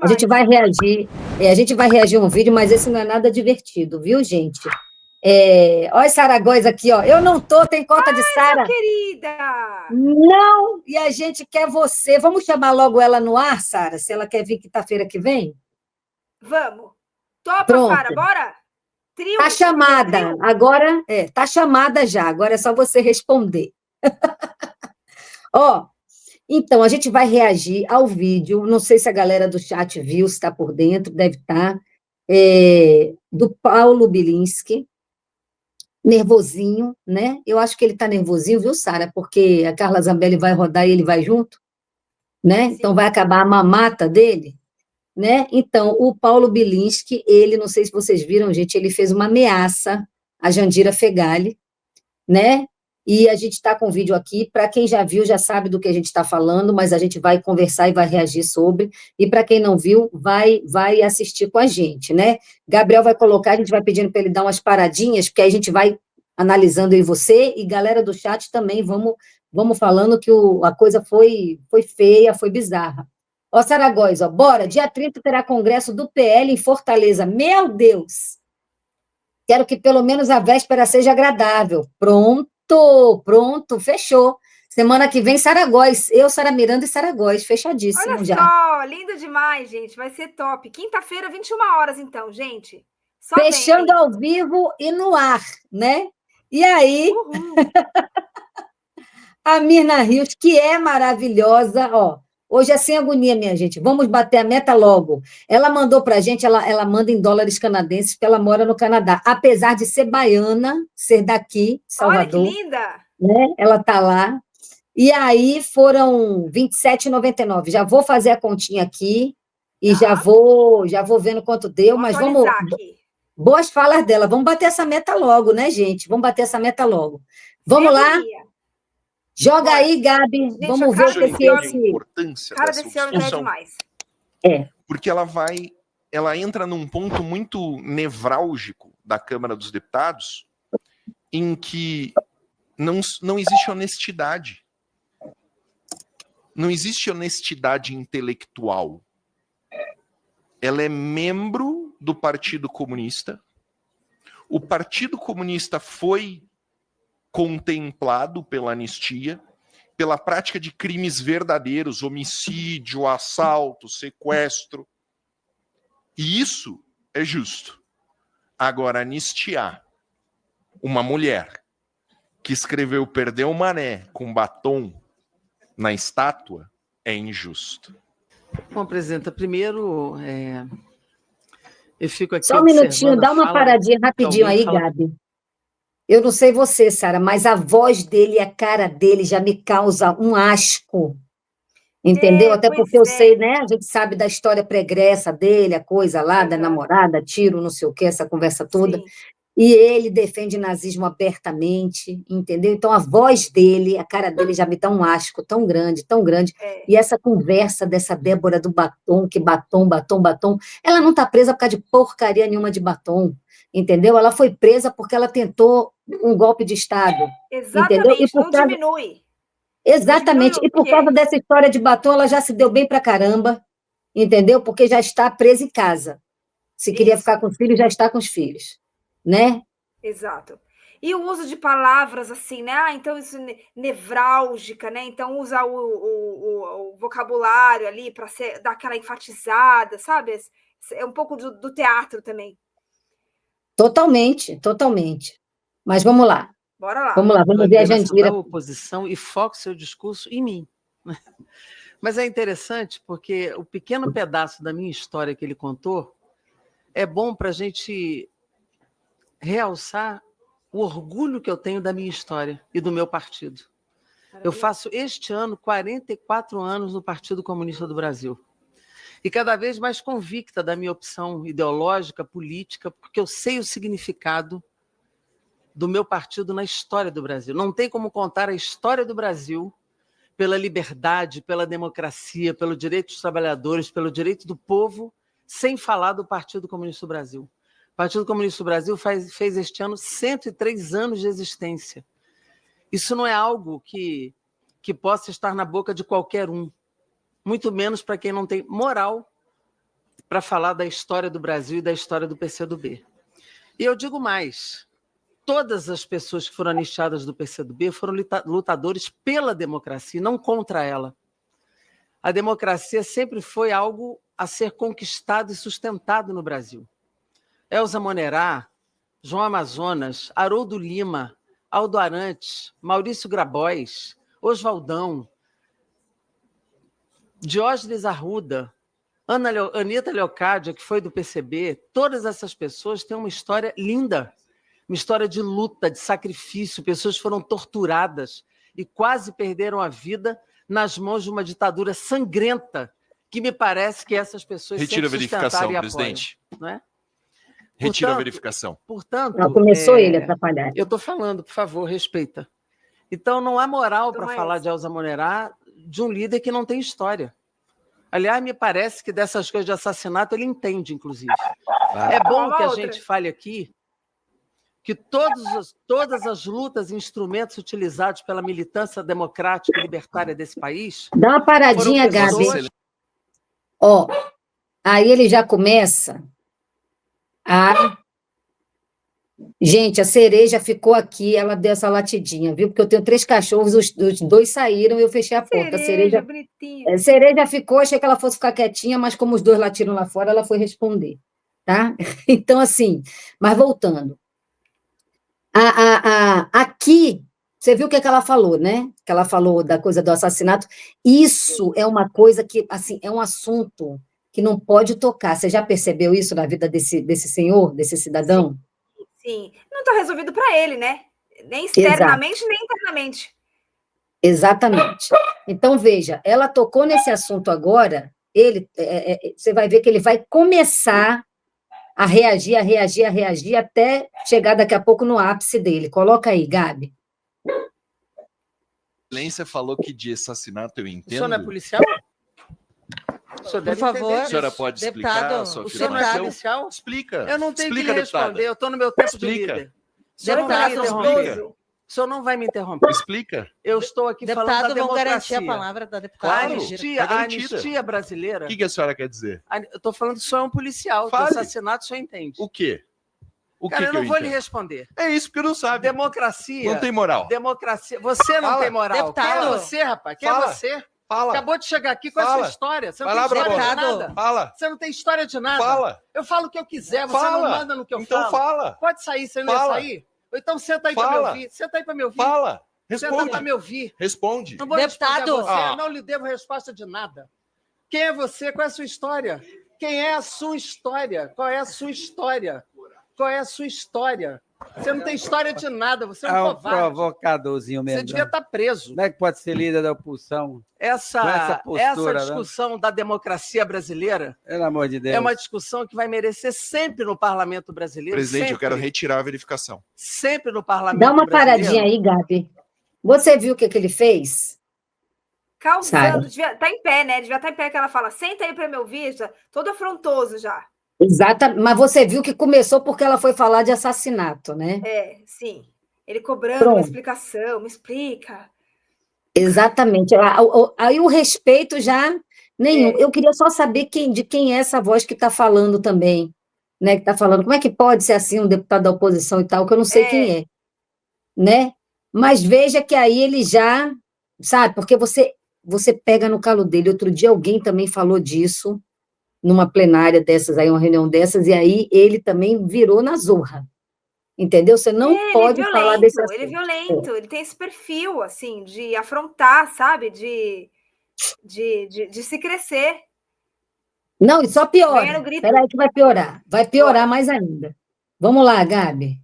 A gente vai reagir a um vídeo, mas esse não é nada divertido, viu, gente? Olha Sara Góes aqui, ó. Eu não tô, tem cota de Sara. Querida! Não, e a gente quer você. Vamos chamar logo ela no ar, Sara, se ela quer vir quinta-feira que vem? Vamos. Topa, Pronto. Sara, bora? Trio? Tá chamada. Trio? Agora, tá chamada já. Agora é só você responder. Ó, então, a gente vai reagir ao vídeo. Não sei se a galera do chat viu, se está por dentro, deve estar. Do Paulo Bilinski, nervosinho, né? Eu acho que ele está nervosinho, viu, Sara? Porque a Carla Zambelli vai rodar e ele vai junto, né? Sim. Então vai acabar a mamata dele, né? Então, o Paulo Bilinski, ele, não sei se vocês viram, gente, ele fez uma ameaça à Jandira Fegali, né? E a gente está com o vídeo aqui, para quem já viu, já sabe do que a gente está falando, mas a gente vai conversar e vai reagir sobre, e para quem não viu, vai assistir com a gente, né? Gabriel vai colocar, a gente vai pedindo para ele dar umas paradinhas, porque aí a gente vai analisando aí você, e galera do chat também, vamos falando que a coisa foi feia, foi bizarra. Ó, Sara Góes, ó, bora, dia 30 terá congresso do PL em Fortaleza, meu Deus! Quero que pelo menos a véspera seja agradável. Pronto, fechou. Semana que vem, Sara Góes. Eu, Sara Miranda e Sara Góes. Fechadíssimo. Olha já. Só, lindo demais, gente. Vai ser top. Quinta-feira, 21 horas, então, gente. Só Fechando vem. ao vivo e no ar, né? E aí, a Mirna Rios, que é maravilhosa, ó. Hoje é sem agonia, minha gente. Vamos bater a meta logo. Ela mandou para a gente, ela manda em dólares canadenses, porque ela mora no Canadá. Apesar de ser baiana, ser daqui, Salvador. Olha que linda! Né? Ela está lá. E aí foram R$ 27,99. Já vou fazer a continha aqui e já vou vendo quanto deu, Vou mas atualizar aqui. Boas falas dela. Vamos bater essa meta logo, né, gente? Vamos bater essa meta logo. Vamos lá? Joga Bora. aí, Gabi. Gente, vamos ver o que entende a esse... importância cara dessa desse homem é discussão? demais. Porque ela entra num ponto muito nevrálgico da Câmara dos Deputados, em que não existe honestidade. Não existe honestidade intelectual. Ela é membro do Partido Comunista. O Partido Comunista foi contemplado pela anistia, pela prática de crimes verdadeiros, homicídio, assalto, sequestro. E isso é justo. Agora, anistiar uma mulher que escreveu Perdeu o Mané com batom na estátua é injusto. Bom, presidenta, primeiro eu fico aqui Só um minutinho, dá uma paradinha rapidinho aí, Gabi. Eu não sei você, Sara, mas a voz dele e a cara dele já me causa um asco. Entendeu? Até porque eu sei, né? A gente sabe da história pregressa dele, a coisa lá, da namorada, tiro, não sei o quê, essa conversa toda. Sim. E ele defende nazismo abertamente, entendeu? Então, a voz dele, a cara dele já me dá um asco tão grande, tão grande. E essa conversa dessa Débora do batom, que batom, ela não está presa por causa de porcaria nenhuma de batom, entendeu? Ela foi presa porque ela tentou um golpe de Estado. Exatamente, entendeu? E não diminui. Exatamente, e por causa dessa história de batom, ela já se deu bem pra caramba, entendeu? Porque já está presa em casa. Se queria ficar com os filhos, já está com os filhos, né? Exato. E o uso de palavras assim, né? Ah, então isso nevrálgica, né? Então usa o vocabulário ali para dar aquela enfatizada, sabe? É um pouco do teatro também. Totalmente. Mas vamos lá. Bora lá. Vamos ver a Jandira. Da oposição e foque seu discurso em mim. Mas é interessante porque o pequeno pedaço da minha história que ele contou é bom para a gente realçar o orgulho que eu tenho da minha história e do meu partido. Eu faço este ano 44 anos no Partido Comunista do Brasil. E cada vez mais convicta da minha opção ideológica, política, porque eu sei o significado do meu partido na história do Brasil. Não tem como contar a história do Brasil pela liberdade, pela democracia, pelo direito dos trabalhadores, pelo direito do povo, sem falar do Partido Comunista do Brasil. O Partido Comunista do Brasil fez este ano 103 anos de existência. Isso não é algo que possa estar na boca de qualquer um, muito menos para quem não tem moral para falar da história do Brasil e da história do PCdoB. E eu digo mais, todas as pessoas que foram anistiadas do PCdoB foram lutadores pela democracia, não contra ela. A democracia sempre foi algo a ser conquistado e sustentado no Brasil. Elza Monerá, João Amazonas, Haroldo Lima, Aldo Arantes, Maurício Grabois, Oswaldão, Diógenes Arruda, Anita Leocádia, que foi do PCB, todas essas pessoas têm uma história linda, uma história de luta, de sacrifício, pessoas foram torturadas e quase perderam a vida nas mãos de uma ditadura sangrenta, que me parece que essas pessoas Retira a sempre verificação, sustentaram e apoiam, presidente. não é? Retira a verificação. Portanto, Não, começou ele a atrapalhar. eu estou falando, por favor, respeita. Então, não há moral para Então é falar isso. de Elza Monerá de um líder que não tem história. Aliás, me parece que dessas coisas de assassinato ele entende, inclusive. É bom Uma que a outra. gente fale aqui que todas as lutas e instrumentos utilizados pela militância democrática e libertária desse país Dá uma paradinha, foram Gabi. pessoas... Ó, aí ele já começa a... Gente, a cereja ficou aqui, ela deu essa latidinha, viu? Porque eu tenho 3 cachorros, os 2 saíram e eu fechei a porta. A Cereja, bonitinha. A cereja ficou, achei que ela fosse ficar quietinha, mas como os 2 latiram lá fora, ela foi responder, tá? Então, assim, mas voltando. Aqui, você viu o que é que ela falou, né? Que ela falou da coisa do assassinato. Isso é uma coisa que, assim, é um assunto que não pode tocar. Você já percebeu isso na vida desse senhor, desse cidadão? Sim. Não está resolvido para ele, né? Nem externamente, nem internamente. Exatamente. Então, veja, ela tocou nesse assunto agora, você vai ver que ele vai começar a reagir, até chegar daqui a pouco no ápice dele. Coloca aí, Gabi. A Excelência falou que de assassinato eu O entendo. senhor não é policial? O senhor deve entender A disso. senhora pode explicar Deputado, a sua O senhor não é afirmação? policial? Explica. Eu não tenho Explica, que responder, deputada. eu estou no meu tempo Explica. de líder. O senhor não vai me Deputado, interromper. Explica. O senhor não vai me interromper. Explica. Eu estou aqui falando da Deputado, vão democracia. garantir a palavra da A deputada. Claro. Regina. anistia, Tá a garantida. anistia brasileira... O que a senhora quer dizer? Eu estou falando que o senhor é um policial, Fale. de assassinato o senhor entende. O quê? O Cara, que eu não eu vou lhe entendo? responder. É isso que eu não sabe. Democracia... Não tem moral. Democracia... Você não Fala. tem moral. Deputado. Quem é você, rapaz? Quem Fala. é você? Fala. Acabou de chegar aqui com a Fala. sua história. Você não Vai lá, tem história de Brabona. nada. Fala. Você não tem história de nada. Fala. Eu falo o que eu quiser, você Fala. não manda no que eu Então falo. fala. Pode sair, você não ia Fala. sair? Ou então senta aí para me Fala. ouvir. Senta aí para me ouvir. Fala. Senta Responde. para me ouvir. Responde. Não vou Deputado. responder a você, Ah. eu não lhe devo resposta de nada. Quem é você? Qual é a sua história? Quem é a sua história? Qual é a sua história? Qual é a sua história? Você não tem história de nada, você é um É um covarde. provocadorzinho Você mesmo. devia estar preso. Como é que pode ser líder da oposição? Com essa Essa postura, discussão da democracia brasileira Pelo amor de Deus. é uma discussão que vai merecer sempre no parlamento brasileiro. Presidente, sempre, eu quero retirar a verificação. sempre no parlamento Dá uma brasileiro. paradinha aí, Gabi. Você viu o que ele fez? Causando, devia estar em pé, né? Devia estar em pé que ela fala, senta aí para me ouvir, já, todo afrontoso já. Exatamente, mas você viu que começou porque ela foi falar de assassinato, né? É, sim. Ele cobrando Pronto. uma explicação, me explica. Exatamente. Aí o respeito já nenhum. Eu queria só saber de quem é essa voz que está falando também, né? Que está falando, como é que pode ser assim um deputado da oposição e tal, que eu não sei quem é, né? Mas veja que aí ele já, sabe, porque você pega no calo dele. Outro dia alguém também falou disso, numa plenária dessas aí, uma reunião dessas, e aí ele também virou na zorra. Entendeu? Você não pode falar desse assunto. Ele é violento, ele tem esse perfil, assim, de afrontar, sabe? De se crescer. Não, e só Ganha piora. no grito. Espera aí que vai piorar. Vai piorar mais ainda. Vamos lá, Gabi.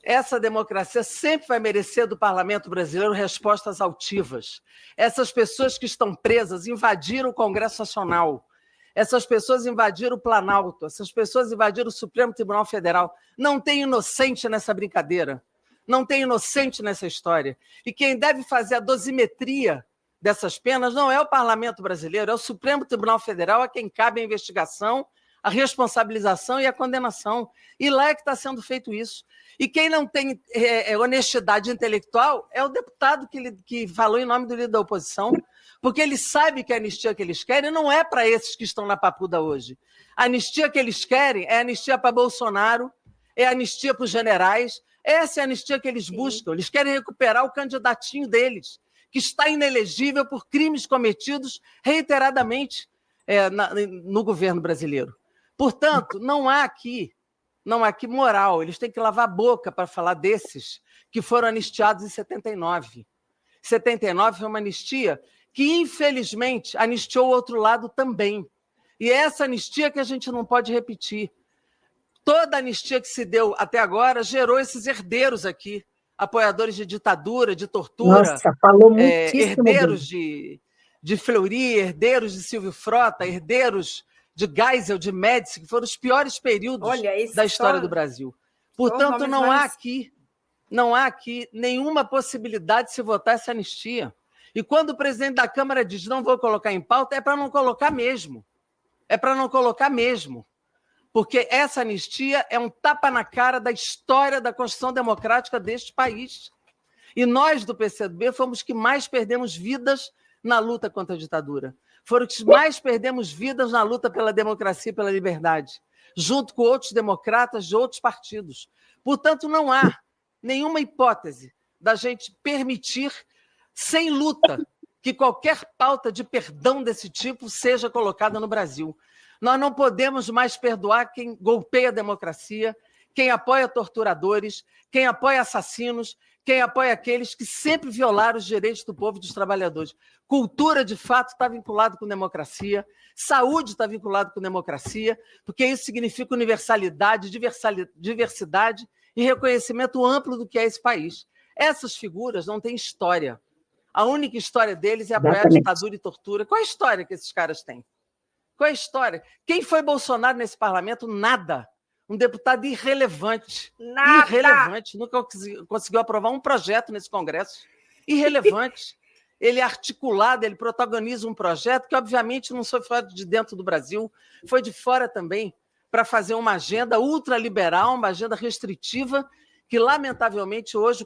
Essa democracia sempre vai merecer do parlamento brasileiro respostas altivas. Essas pessoas que estão presas invadiram o Congresso Nacional. Essas pessoas invadiram o Planalto. Essas pessoas invadiram o Supremo Tribunal Federal. Não tem inocente nessa brincadeira. Não tem inocente nessa história. E quem deve fazer a dosimetria dessas penas não é o parlamento brasileiro, é o Supremo Tribunal Federal, a quem cabe a investigação, a responsabilização e a condenação. E lá é que está sendo feito isso. E quem não tem honestidade intelectual é o deputado que falou em nome do líder da oposição, porque ele sabe que a anistia que eles querem não é para esses que estão na papuda hoje. A anistia que eles querem é anistia para Bolsonaro, é anistia para os generais, essa é a anistia que eles buscam. Eles querem recuperar o candidatinho deles, que está inelegível por crimes cometidos reiteradamente no governo brasileiro. Portanto, não há aqui moral. Eles têm que lavar a boca para falar desses que foram anistiados em 79. 79 foi uma anistia que, infelizmente, anistiou o outro lado também. E é essa anistia que a gente não pode repetir. Toda a anistia que se deu até agora gerou esses herdeiros aqui, apoiadores de ditadura, de tortura. Nossa, falou muitíssimo herdeiros bem. de Fleury, herdeiros de Silvio Frota, herdeiros de Geisel, de Médici, que foram os piores períodos da história do Brasil. Portanto, não há aqui nenhuma possibilidade de se votar essa anistia. E quando o presidente da Câmara diz não vou colocar em pauta, é para não colocar mesmo. É para não colocar mesmo. Porque essa anistia é um tapa na cara da história da Constituição Democrática deste país. E nós, do PCdoB, fomos os que mais perdemos vidas na luta contra a ditadura. Foram os que mais perdemos vidas na luta pela democracia e pela liberdade, junto com outros democratas de outros partidos. Portanto, não há nenhuma hipótese da gente permitir, sem luta, que qualquer pauta de perdão desse tipo seja colocada no Brasil. Nós não podemos mais perdoar quem golpeia a democracia, quem apoia torturadores, quem apoia assassinos, quem apoia aqueles que sempre violaram os direitos do povo e dos trabalhadores. Cultura, de fato, está vinculado com democracia, saúde está vinculado com democracia, porque isso significa universalidade, diversidade e reconhecimento amplo do que é esse país. Essas figuras não têm história. A única história deles é apoiar a ditadura e tortura. Qual é a história que esses caras têm? Qual é a história? Quem foi Bolsonaro nesse parlamento? Nada. Um deputado irrelevante. Nada. Irrelevante. Nunca conseguiu aprovar um projeto nesse Congresso. Irrelevante. Ele é articulado, ele protagoniza um projeto que, obviamente, não foi fora de dentro do Brasil, foi de fora também, para fazer uma agenda ultraliberal, uma agenda restritiva, que, lamentavelmente, hoje o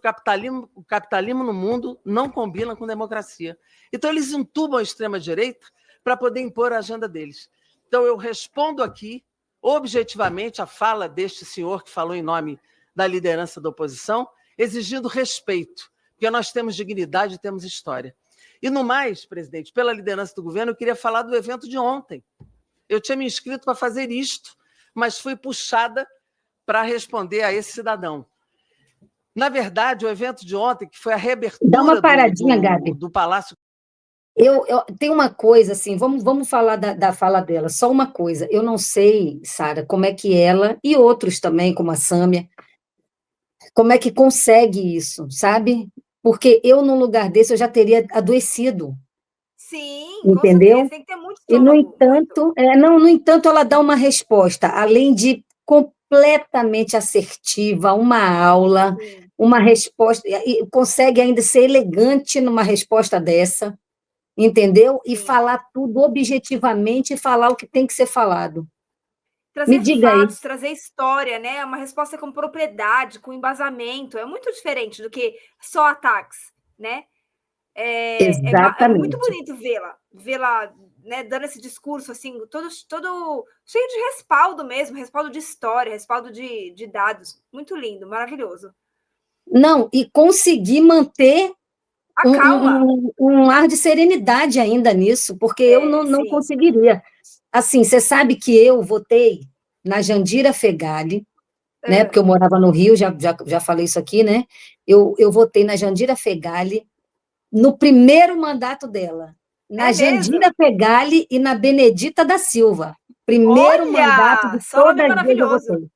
capitalismo no mundo não combina com democracia. Então, eles entubam a extrema-direita para poder impor a agenda deles. Então, eu respondo aqui, objetivamente, a fala deste senhor que falou em nome da liderança da oposição, exigindo respeito, porque nós temos dignidade e temos história. E, no mais, presidente, pela liderança do governo, eu queria falar do evento de ontem. Eu tinha me inscrito para fazer isto, mas fui puxada para responder a esse cidadão. Na verdade, o evento de ontem, que foi a reabertura Dá uma paradinha, Gabi. do Palácio... Tem uma coisa, assim, vamos falar da fala dela, só uma coisa. Eu não sei, Sara, como é que ela, e outros também, como a Sâmia, como é que consegue isso, sabe? Porque eu, num lugar desse, eu já teria adoecido. Sim, entendeu? Com certeza, tem que ter muito estômago. E, no entanto, ela dá uma resposta, além de completamente assertiva, uma aula, uma resposta, e consegue ainda ser elegante numa resposta dessa, entendeu? E falar tudo objetivamente e falar o que tem que ser falado. Trazer fatos, trazer história, né? Uma resposta com propriedade, com embasamento. É muito diferente do que só ataques, né? É muito bonito vê-la, né, dando esse discurso assim, todo cheio de respaldo mesmo, respaldo de história, respaldo de dados. Muito lindo, maravilhoso. Não, e conseguir manter um ar de serenidade ainda nisso, porque eu não conseguiria. Assim, você sabe que eu votei na Jandira Fegali, né? Porque eu morava no Rio, já falei isso aqui, né? Eu votei na Jandira Fegali no primeiro mandato dela, na Jandira Fegali e na Benedita da Silva. Primeiro mandato de todas as vezes eu votei.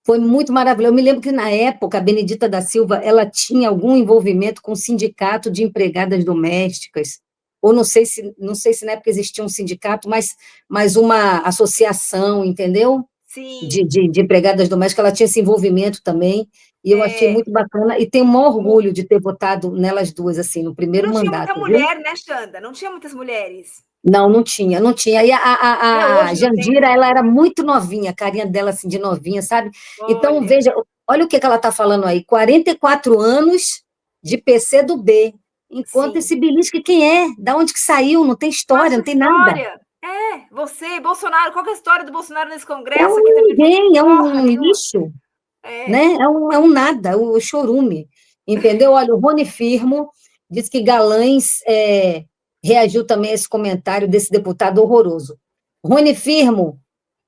Foi muito maravilhoso. Eu me lembro que, na época, a Benedita da Silva ela tinha algum envolvimento com o sindicato de empregadas domésticas, ou não sei se na época existia um sindicato, mas uma associação, entendeu? Sim. De empregadas domésticas, ela tinha esse envolvimento também, e eu achei muito bacana, e tenho o maior orgulho de ter votado nelas duas, assim, no primeiro mandato. Não tinha muita mulher, né, Xanda? Não tinha muitas mulheres. Não tinha. E a Jandira, ela era muito novinha, a carinha dela, assim, de novinha, sabe? Então, veja, olha o que ela está falando aí, 44 anos de PCdoB, Enquanto Sim. esse Bilinski, quem é? Da onde que saiu? Não tem história, Nossa, não tem nada. história. Você, Bolsonaro, qual que é a história do Bolsonaro nesse É congresso? um Aqui também não ninguém, é porra um nenhuma. lixo, É. né? É um nada, o chorume, entendeu? Olha, o Rony Firmo diz que Galães reagiu também a esse comentário desse deputado horroroso. Rony Firmo,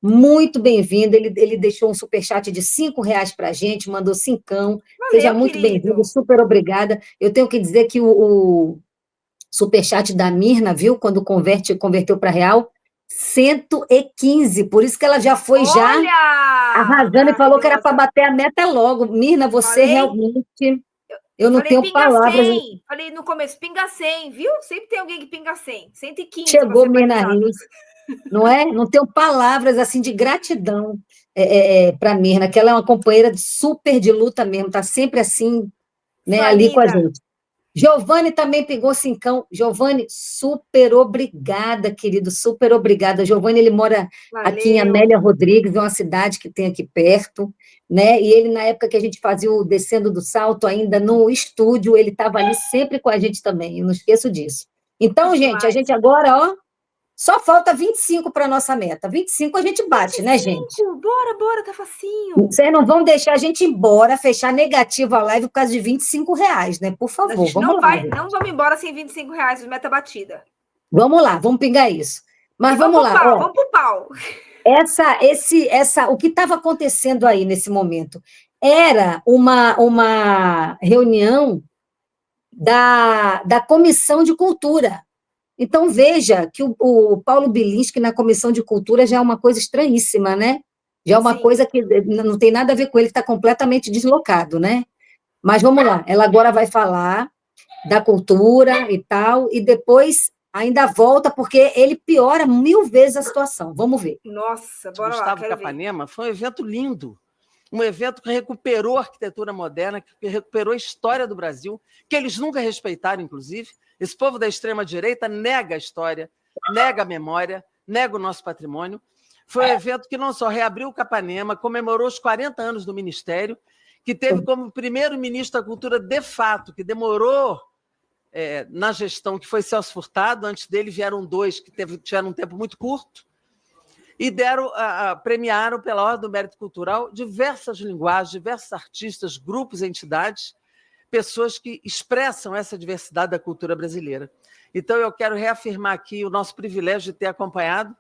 muito bem-vindo, ele deixou um superchat de R$ 5 para a gente, mandou cincão, seja Valeu, muito bem-vindo, querido. super obrigada. Eu tenho que dizer que o superchat da Mirna, viu, quando converteu para real, 115, por isso que ela já foi Olha! arrasando e falou que era para Maravilhosa. bater a meta logo. Mirna, você Falei, realmente, eu eu não falei tenho pinga palavras. 100. Falei no começo, pinga 100, viu? Sempre tem alguém que pinga 100. 115 para Chegou ser mais Mirna exato. Reis, não é? Não tenho palavras assim de gratidão para a Mirna, que ela é uma companheira super de luta mesmo, está sempre assim, né, Sua ali com a linda. gente. Giovanni também pegou cincão. Giovanni, super obrigada, querido, super obrigada. Giovanni, ele mora aqui em Valeu. Amélia Rodrigues, uma cidade que tem aqui perto, né? E ele, na época que a gente fazia o Descendo do Salto, ainda no estúdio, ele estava ali sempre com a gente também, eu não esqueço disso. Então, Que gente, a demais. gente agora, ó, só falta 25 para a nossa meta. 25 a gente bate, né, gente? 25, bora, tá facinho. Vocês não vão deixar a gente ir embora, fechar negativa a live por causa de R$ 25, né? Por A favor, gente vamos não lá. vai, não vamos embora sem R$ 25 de meta batida. Vamos lá, vamos pingar isso. Mas E vamos lá, ó. vamos pro pau. O que estava acontecendo aí nesse momento era uma reunião da Comissão de Cultura. Então, veja que o Paulo Bilinski na Comissão de Cultura já é uma coisa estranhíssima, né? Já é uma Sim. coisa que não tem nada a ver com ele, está completamente deslocado, né? Mas vamos lá, ela agora vai falar da cultura e tal, e depois ainda volta, porque ele piora 1000 vezes a situação. Vamos ver. Nossa, bora lá, Gustavo quero ver. Capanema foi um evento lindo, um evento que recuperou a arquitetura moderna, que recuperou a história do Brasil, que eles nunca respeitaram, inclusive. Esse povo da extrema-direita nega a história, nega a memória, nega o nosso patrimônio. Foi um evento que não só reabriu o Capanema, comemorou os 40 anos do Ministério, que teve como primeiro-ministro da Cultura de fato, que demorou na gestão, que foi Celso Furtado. Antes dele vieram dois que tiveram um tempo muito curto, e premiaram, pela Ordem do Mérito Cultural, diversas linguagens, diversos artistas, grupos, entidades, pessoas que expressam essa diversidade da cultura brasileira. Então, eu quero reafirmar aqui o nosso privilégio de ter acompanhado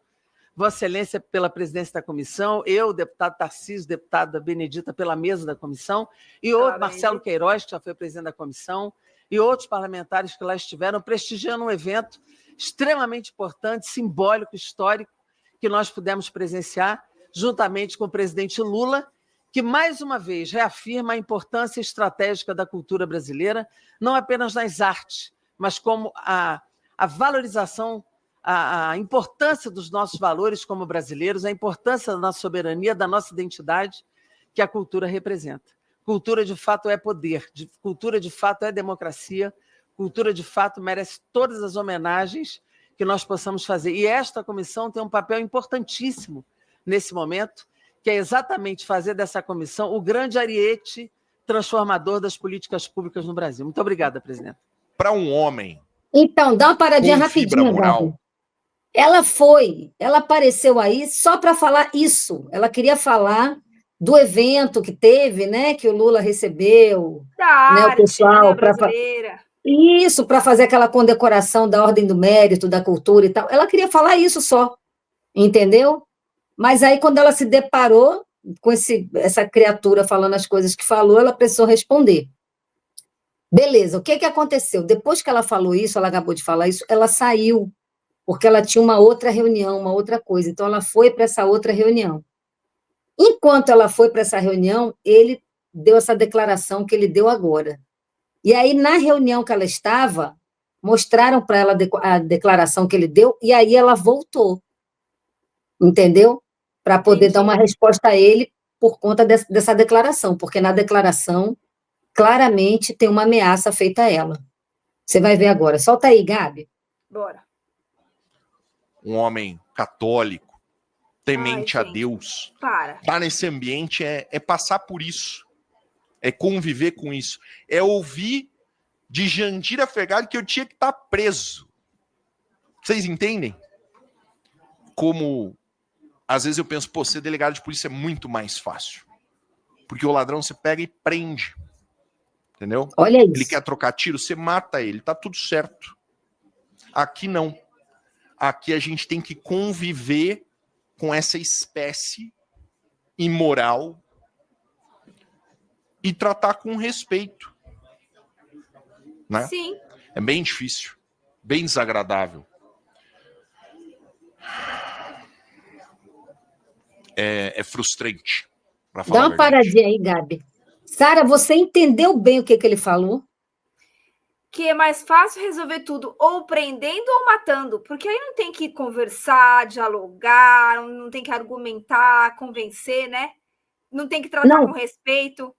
Vossa Excelência pela presidência da comissão, eu, deputado Tarcísio, deputada Benedita, pela mesa da comissão, e outro, Marcelo Queiroz, que já foi presidente da comissão, e outros parlamentares que lá estiveram prestigiando um evento extremamente importante, simbólico, histórico, que nós pudemos presenciar, juntamente com o presidente Lula, que, mais uma vez, reafirma a importância estratégica da cultura brasileira, não apenas nas artes, mas como a valorização, a importância dos nossos valores como brasileiros, a importância da nossa soberania, da nossa identidade, que a cultura representa. Cultura, de fato, é poder, cultura, de fato, é democracia, cultura, de fato, merece todas as homenagens que nós possamos fazer. E esta comissão tem um papel importantíssimo nesse momento, que é exatamente fazer dessa comissão o grande ariete transformador das políticas públicas no Brasil. Muito obrigada, presidenta. Para um homem Então, dá uma paradinha com fibra rapidinho, moral, Gabi. Ela apareceu aí só para falar isso. Ela queria falar do evento que teve, né, que o Lula recebeu, Da né, o arte, pessoal, né, brasileira. Isso, para fazer aquela condecoração da Ordem do Mérito, da Cultura e tal. Ela queria falar isso só, entendeu? Mas aí, quando ela se deparou com essa criatura falando as coisas que falou, ela precisou responder. Beleza, o que aconteceu? Depois que ela falou isso, ela acabou de falar isso, ela saiu, porque ela tinha uma outra reunião, uma outra coisa. Então, ela foi para essa outra reunião. Enquanto ela foi para essa reunião, ele deu essa declaração que ele deu agora. E aí, na reunião que ela estava, mostraram para ela a declaração que ele deu, e aí ela voltou, entendeu? Para poder dar uma resposta a ele por conta dessa declaração, porque na declaração, claramente, tem uma ameaça feita a ela. Você vai ver agora. Solta aí, Gabi. Bora. Um homem católico, temente a Deus. Estar nesse ambiente é passar por isso. É conviver com isso. É ouvir de Jandira Fegali que eu tinha que estar preso. Vocês entendem? Como, às vezes eu penso, pô, ser delegado de polícia é muito mais fácil. Porque o ladrão você pega e prende. Entendeu? Olha isso. Ele quer trocar tiro, você mata ele, tá tudo certo. Aqui não. Aqui a gente tem que conviver com essa espécie imoral e tratar com respeito. Né? Sim. É bem difícil, bem desagradável. É frustrante. Dá uma paradinha aí, Gabi. Sara, você entendeu bem o que ele falou? Que é mais fácil resolver tudo ou prendendo ou matando, porque aí não tem que conversar, dialogar, não tem que argumentar, convencer, né? Não tem que tratar com respeito.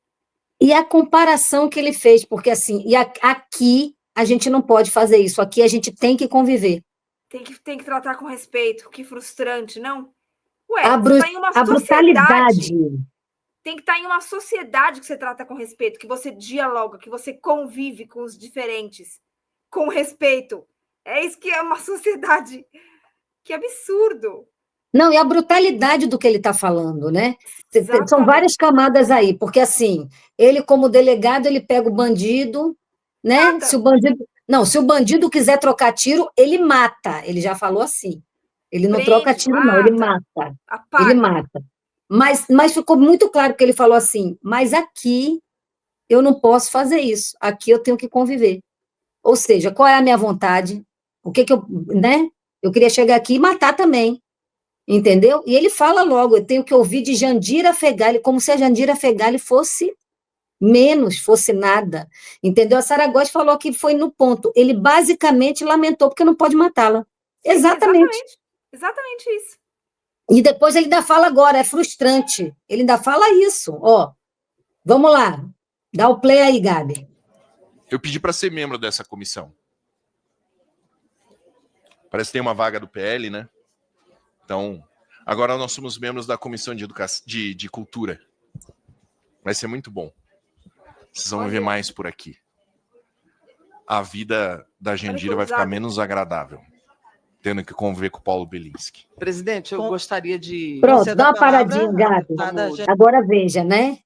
E a comparação que ele fez, porque assim, aqui a gente não pode fazer isso, aqui a gente tem que conviver. Tem que tratar com respeito, que frustrante, não? Ué, a brutalidade. Tem que estar em uma sociedade que você trata com respeito, que você dialoga, que você convive com os diferentes, com respeito. É isso que é uma sociedade. Que absurdo. Não, e a brutalidade do que ele está falando, né? Exatamente. São várias camadas aí, porque assim, ele como delegado, ele pega o bandido, né? Mata. Se o bandido quiser trocar tiro, ele mata. Ele já falou assim. Ele não troca tiro, não, ele mata. Apaga. Ele mata. Mas ficou muito claro que ele falou assim, mas aqui eu não posso fazer isso, aqui eu tenho que conviver. Ou seja, qual é a minha vontade? O que eu, né? Eu queria chegar aqui e matar também, entendeu? E ele fala logo, eu tenho que ouvir de Jandira Fegali, como se a Jandira Fegali fosse menos, fosse nada, entendeu? A Sara Góes falou que foi no ponto, ele basicamente lamentou porque não pode matá-la. Exatamente isso. E depois ele ainda fala agora, é frustrante. Ele ainda fala isso, ó. Vamos lá, dá o play aí, Gabi. Eu pedi para ser membro dessa comissão. Parece que tem uma vaga do PL, né? Então, agora nós somos membros da Comissão de Educação, de Cultura. Vai ser muito bom. Vocês vão ver mais por aqui. A vida da Jandira vai ficar menos agradável, tendo que conviver com o Paulo Bilinski. Presidente, eu gostaria de... Pronto, dá uma paradinha, Gabi. Agora veja, né?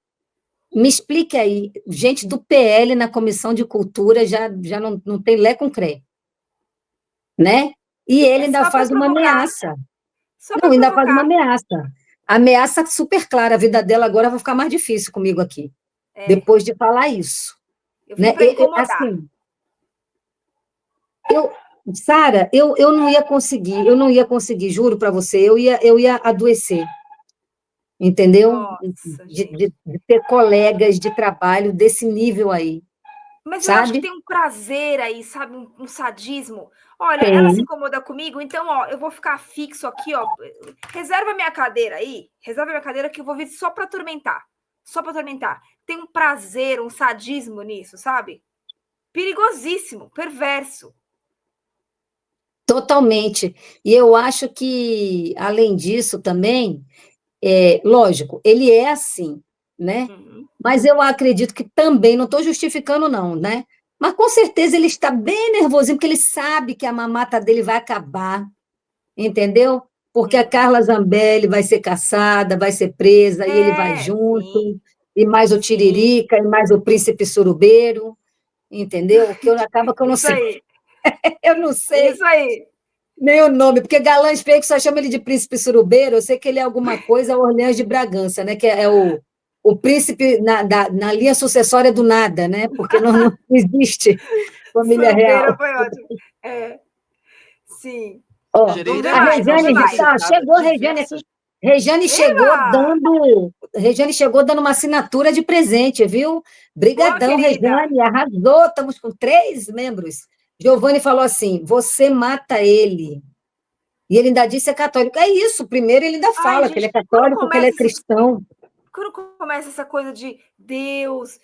Me explique aí, gente do PL na Comissão de Cultura já não tem lé com cré, né? E ele ainda faz uma ameaça. Não, ainda faz uma ameaça. Ameaça super clara, a vida dela agora vai ficar mais difícil comigo aqui, depois de falar isso. Eu vim para incomodar. Assim, Sara, eu não ia conseguir, juro para você, eu ia adoecer. Entendeu? Nossa, de ter colegas de trabalho desse nível aí. Mas sabe? Eu acho que tem um prazer aí, sabe? Um sadismo. Olha, ela se incomoda comigo, então, ó, eu vou ficar fixo aqui, ó. Reserva minha cadeira aí. Reserva minha cadeira que eu vou vir só para atormentar. Só para atormentar. Tem um prazer, um sadismo nisso, sabe? Perigosíssimo, perverso. Totalmente. E eu acho que, além disso, também... lógico, ele é assim, né? Mas eu acredito que também, não estou justificando não, né? Mas com certeza ele está bem nervosinho, porque ele sabe que a mamata dele vai acabar, entendeu? Porque a Carla Zambelli vai ser caçada, vai ser presa, e ele vai junto, e mais o Tiririca, e mais o Príncipe Surubeiro, entendeu? Que acaba que eu não sei. Eu não sei. Isso aí. Nem o nome, porque Galã Feio só chama ele de Príncipe Surubeiro, eu sei que ele é alguma coisa Orleans de Bragança, né? Que é o príncipe na linha sucessória do nada, né? Porque não existe família real. Foi ótimo. Sim. Ó, a Regiane, chegou a Regiane aqui. Regiane chegou dando uma assinatura de presente, viu? Brigadão, Regiane, arrasou, estamos com 3 membros. Giovanni falou assim, você mata ele. E ele ainda disse que é católico. É isso, primeiro ele ainda fala que ele é católico, que ele é cristão. Quando começa essa coisa de Deus,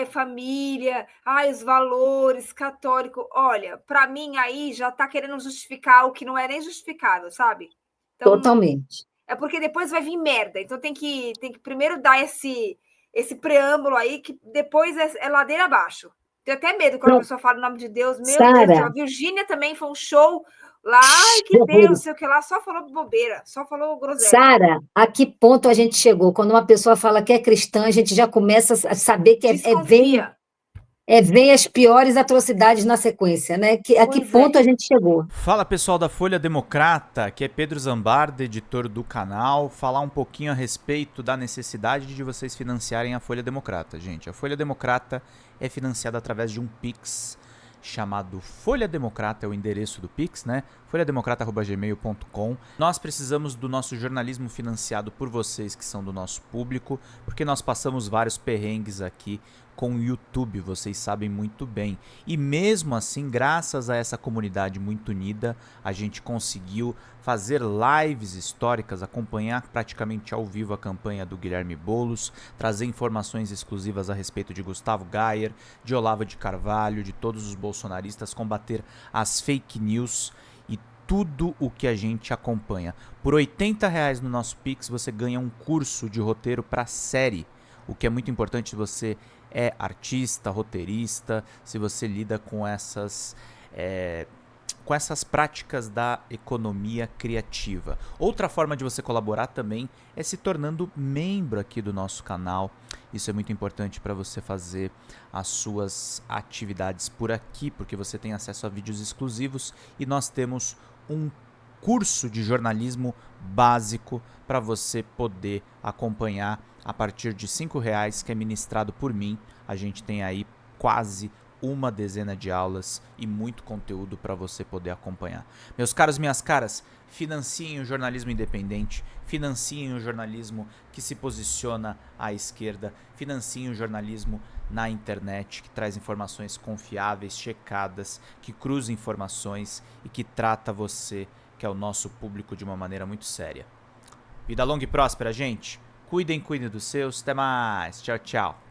família, os valores, católico, olha, para mim aí já está querendo justificar o que não é nem justificável, sabe? Então, totalmente. É porque depois vai vir merda, então tem que primeiro dar esse preâmbulo aí, que depois é ladeira abaixo. Tenho até medo quando a pessoa fala o nome de Deus. Meu Deus do Sara, céu. A Virgínia também foi um show lá. Ai, que Deus, não sei o que lá. Só falou bobeira, só falou groselha. Sara, a que ponto a gente chegou? Quando uma pessoa fala que é cristã, a gente já começa a saber que Desconfia. vem as piores atrocidades na sequência, né? A que Pois ponto é. a gente chegou? Fala pessoal da Folha Democrata, que é Pedro Zambarda, editor do canal, falar um pouquinho a respeito da necessidade de vocês financiarem a Folha Democrata, gente. A Folha Democrata é financiada através de um Pix chamado Folha Democrata, é o endereço do Pix, né? folhademocrata@gmail.com. Nós precisamos do nosso jornalismo financiado por vocês que são do nosso público, porque nós passamos vários perrengues aqui com o YouTube, vocês sabem muito bem. E mesmo assim, graças a essa comunidade muito unida, a gente conseguiu fazer lives históricas, acompanhar praticamente ao vivo a campanha do Guilherme Boulos, trazer informações exclusivas a respeito de Gustavo Gayer, de Olavo de Carvalho, de todos os bolsonaristas, combater as fake news e tudo o que a gente acompanha. Por R$80 no nosso Pix, você ganha um curso de roteiro para série, o que é muito importante se você é artista, roteirista, se você lida com essas práticas da economia criativa. Outra forma de você colaborar também é se tornando membro aqui do nosso canal. Isso é muito importante para você fazer as suas atividades por aqui, porque você tem acesso a vídeos exclusivos e nós temos um curso de jornalismo básico para você poder acompanhar a partir de R$5, que é ministrado por mim. A gente tem aí quase uma dezena de aulas e muito conteúdo para você poder acompanhar. Meus caros, minhas caras, financiem o jornalismo independente, financiem o jornalismo que se posiciona à esquerda, financiem o jornalismo na internet, que traz informações confiáveis, checadas, que cruza informações e que trata você, que é o nosso público, de uma maneira muito séria. Vida longa e próspera, gente. Cuidem dos seus. Até mais. Tchau, tchau.